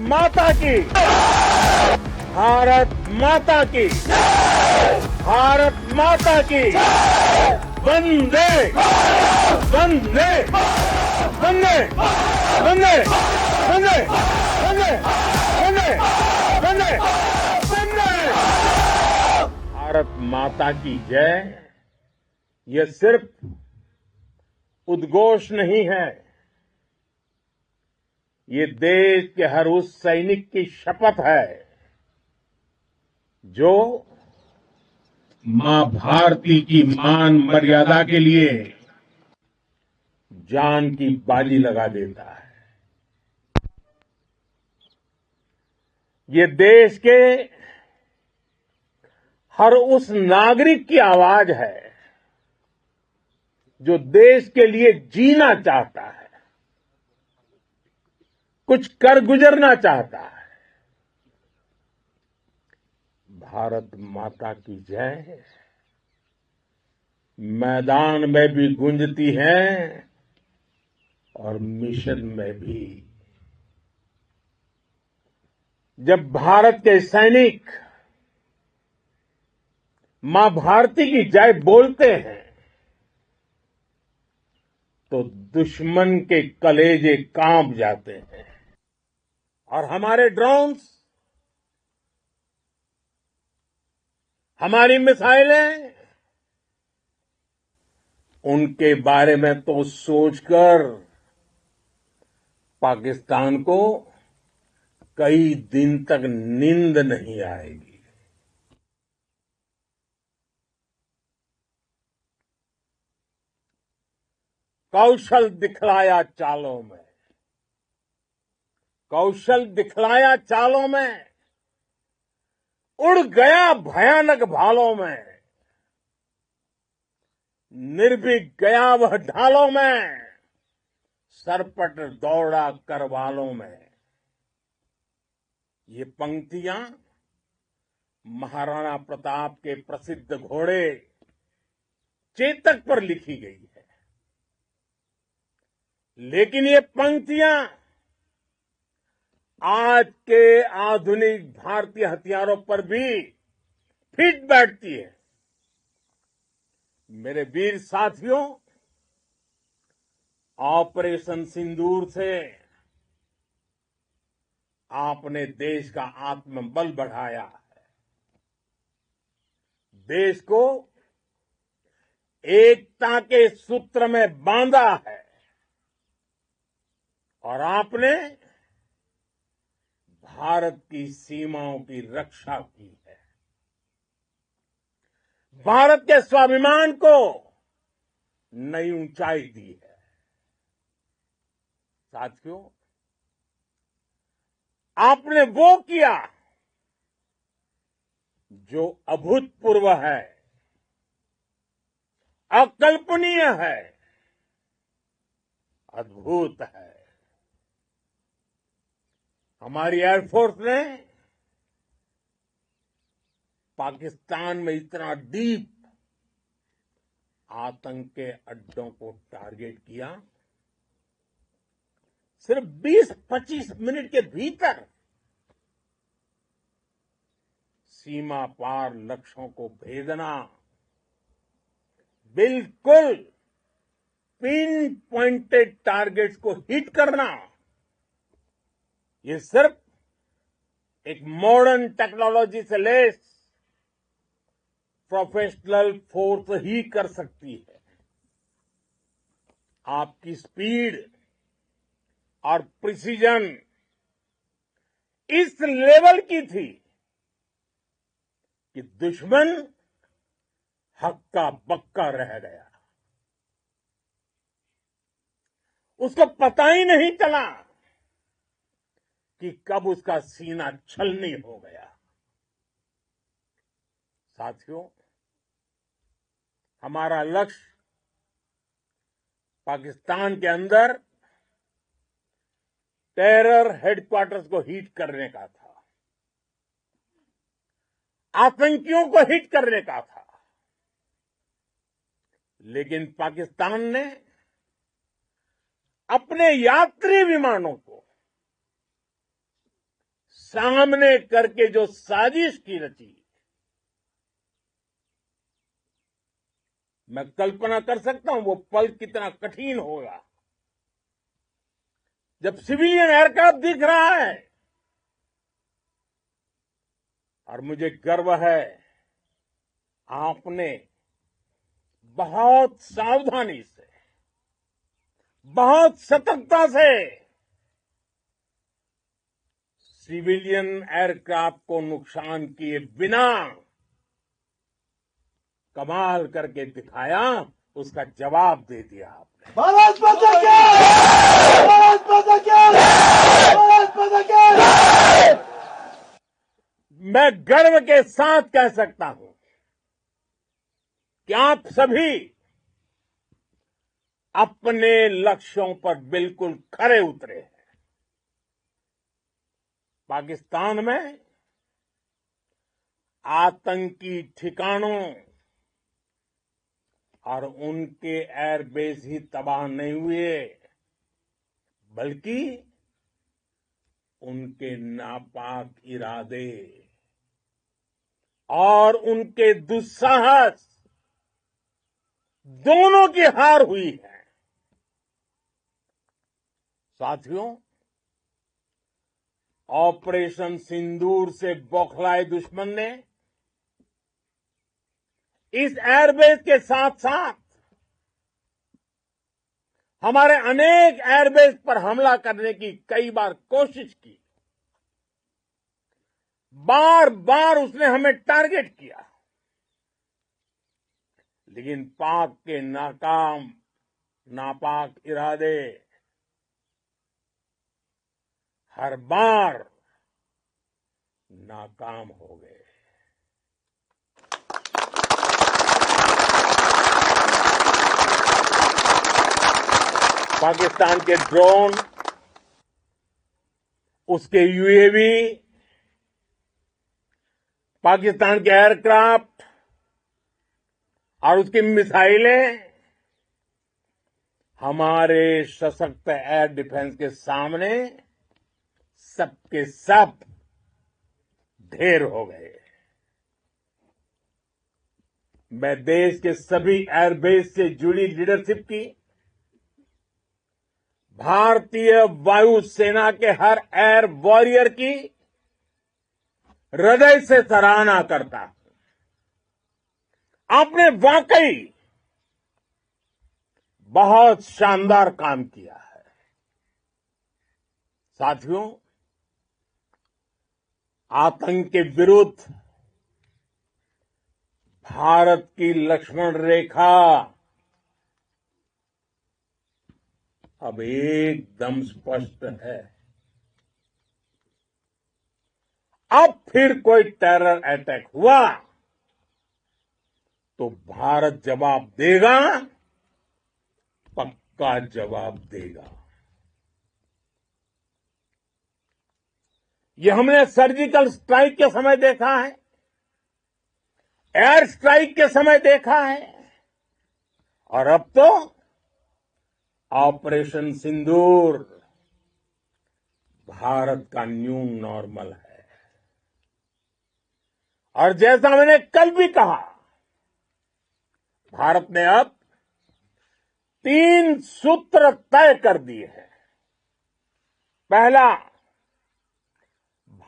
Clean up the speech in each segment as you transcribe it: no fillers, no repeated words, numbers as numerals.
माता की, भारत माता की, भारत माता की, वंदे वंदे वंदे वंदे वंदे वंदे वंदे वंदे वंदे। भारत माता की जय यह सिर्फ उद्घोष नहीं है, ये देश के हर उस सैनिक की शपथ है जो मां भारती की मान मर्यादा के लिए जान की बाजी लगा देता है। ये देश के हर उस नागरिक की आवाज है जो देश के लिए जीना चाहता है, कुछ कर गुजरना चाहता है। भारत माता की जय मैदान में भी गूंजती है और मिशन में भी। जब भारत के सैनिक मां भारती की जय बोलते हैं तो दुश्मन के कलेजे कांप जाते हैं और हमारे ड्रोन्स, हमारी मिसाइलें, उनके बारे में तो सोचकर पाकिस्तान को कई दिन तक नींद नहीं आएगी। कौशल दिखलाया चालों में, कौशल दिखलाया चालों में, उड़ गया भयानक भालों में, निर्भीक गया वह ढालों में, सरपट दौड़ा करवालों में। ये पंक्तियां महाराणा प्रताप के प्रसिद्ध घोड़े चेतक पर लिखी गई है, लेकिन ये पंक्तियां आज के आधुनिक भारतीय हथियारों पर भी फिट बैठती है। मेरे वीर साथियों, ऑपरेशन सिंदूर से आपने देश का आत्मबल बढ़ाया है, देश को एकता के सूत्र में बांधा है और आपने भारत की सीमाओं की रक्षा की है। भारत के स्वाभिमान को नई ऊंचाई दी है। साथियों, आपने वो किया जो अभूतपूर्व है, अकल्पनीय है, अद्भुत है। हमारी एयरफोर्स ने पाकिस्तान में इतना डीप आतंक के अड्डों को टारगेट किया, सिर्फ 20-25 मिनट के भीतर सीमा पार लक्ष्यों को भेदना, बिल्कुल पिन पॉइंटेड टारगेट्स को हिट करना, ये सिर्फ एक मॉडर्न टेक्नोलॉजी से लेस प्रोफेशनल फोर्स ही कर सकती है। आपकी स्पीड और प्रिसीजन इस लेवल की थी कि दुश्मन हक्का बक्का रह गया। उसको पता ही नहीं चला कि कब उसका सीना छलनी हो गया। साथियों, हमारा लक्ष्य पाकिस्तान के अंदर टेरर हेडक्वार्टर्स को हिट करने का था, आतंकियों को हिट करने का था, लेकिन पाकिस्तान ने अपने यात्री विमानों को सामने करके जो साजिश की रची, मैं कल्पना कर सकता हूं वो पल कितना कठिन होगा जब सिविलियन एयरक्राफ्ट दिख रहा है। और मुझे गर्व है, आपने बहुत सावधानी से, बहुत सतर्कता से सिविलियन एयरक्राफ्ट को नुकसान किए बिना कमाल करके दिखाया, उसका जवाब दे दिया आपने। भारत माता की जय! भारत माता की जय! भारत माता की जय! मैं गर्व के साथ कह सकता हूं कि आप सभी अपने लक्ष्यों पर बिल्कुल खरे उतरे हैं। पाकिस्तान में आतंकी ठिकानों और उनके एयरबेस ही तबाह नहीं हुए, बल्कि उनके नापाक इरादे और उनके दुस्साहस दोनों की हार हुई है। साथियों, ऑपरेशन सिंदूर से बौखलाए दुश्मन ने इस एयरबेस के साथ साथ हमारे अनेक एयरबेस पर हमला करने की कई बार कोशिश की। बार बार उसने हमें टारगेट किया, लेकिन पाक के नापाक इरादे हर बार नाकाम हो गए। पाकिस्तान के ड्रोन, उसके यूएवी, पाकिस्तान के एयरक्राफ्ट और उसकी मिसाइलें हमारे सशक्त एयर डिफेंस के सामने सबके सब ढेर हो गए। मैं देश के सभी एयरबेस से जुड़ी लीडरशिप की, भारतीय वायुसेना के हर एयर वॉरियर की हृदय से सराहना करता हूं। आपने वाकई बहुत शानदार काम किया है। साथियों, आतंक के विरुद्ध भारत की लक्ष्मण रेखा अब एकदम स्पष्ट है। अब फिर कोई टेरर अटैक हुआ तो भारत जवाब देगा, पक्का जवाब देगा। ये हमने सर्जिकल स्ट्राइक के समय देखा है, एयर स्ट्राइक के समय देखा है, और अब तो ऑपरेशन सिंदूर भारत का न्यू नॉर्मल है। और जैसा मैंने कल भी कहा, भारत ने अब 3 सूत्र तय कर दिए हैं। पहला,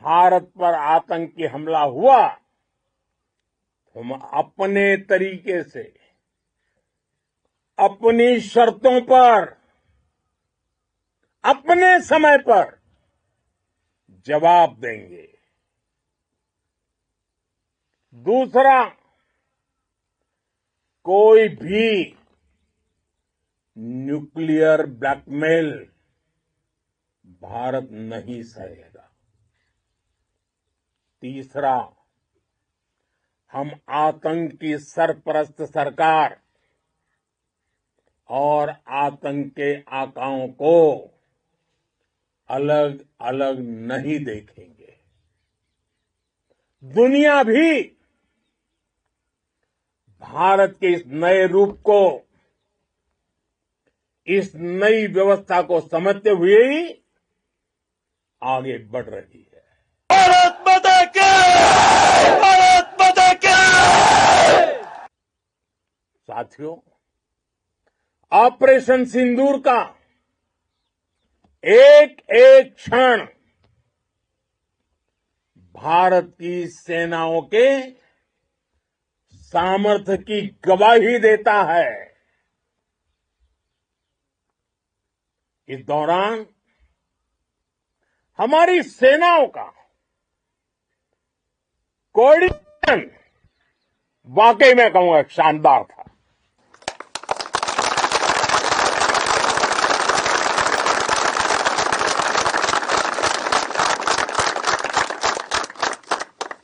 भारत पर आतंकी हमला हुआ तो हम अपने तरीके से, अपनी शर्तों पर, अपने समय पर जवाब देंगे। दूसरा, कोई भी न्यूक्लियर ब्लैकमेल भारत नहीं सहेगा। तीसरा, हम आतंक की सरपरस्त सरकार और आतंक के आकाओं को अलग अलग नहीं देखेंगे। दुनिया भी भारत के इस नए रूप को, इस नई व्यवस्था को समझते हुए ही आगे बढ़ रही है। साथियों, ऑपरेशन सिंदूर का एक एक क्षण भारत की सेनाओं के सामर्थ्य की गवाही देता है। इस दौरान हमारी सेनाओं का कोऑर्डिनेशन वाकई में कहूंगा शानदार था।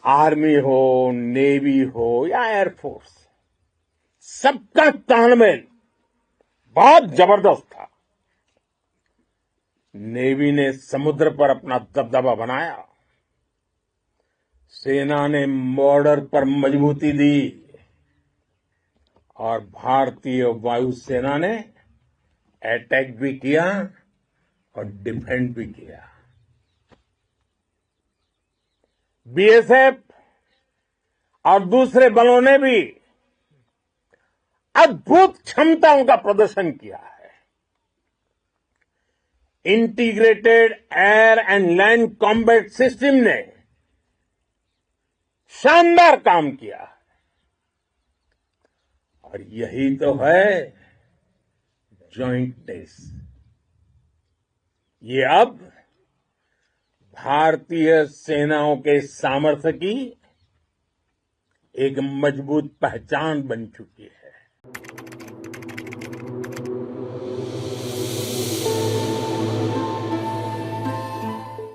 आर्मी हो, नेवी हो या एयरफोर्स, सबका तालमेल बहुत जबरदस्त था। नेवी ने समुद्र पर अपना दबदबा बनाया, सेना ने बॉर्डर पर मजबूती दी और भारतीय वायुसेना ने अटैक भी किया और डिफेंड भी किया। बीएसएफ और दूसरे बलों ने भी अद्भुत क्षमताओं का प्रदर्शन किया है। Integrated air and land combat system ने शानदार काम किया है और यही तो है जॉइंटनेस। ये अब भारतीय सेनाओं के सामर्थ्य की एक मजबूत पहचान बन चुकी है।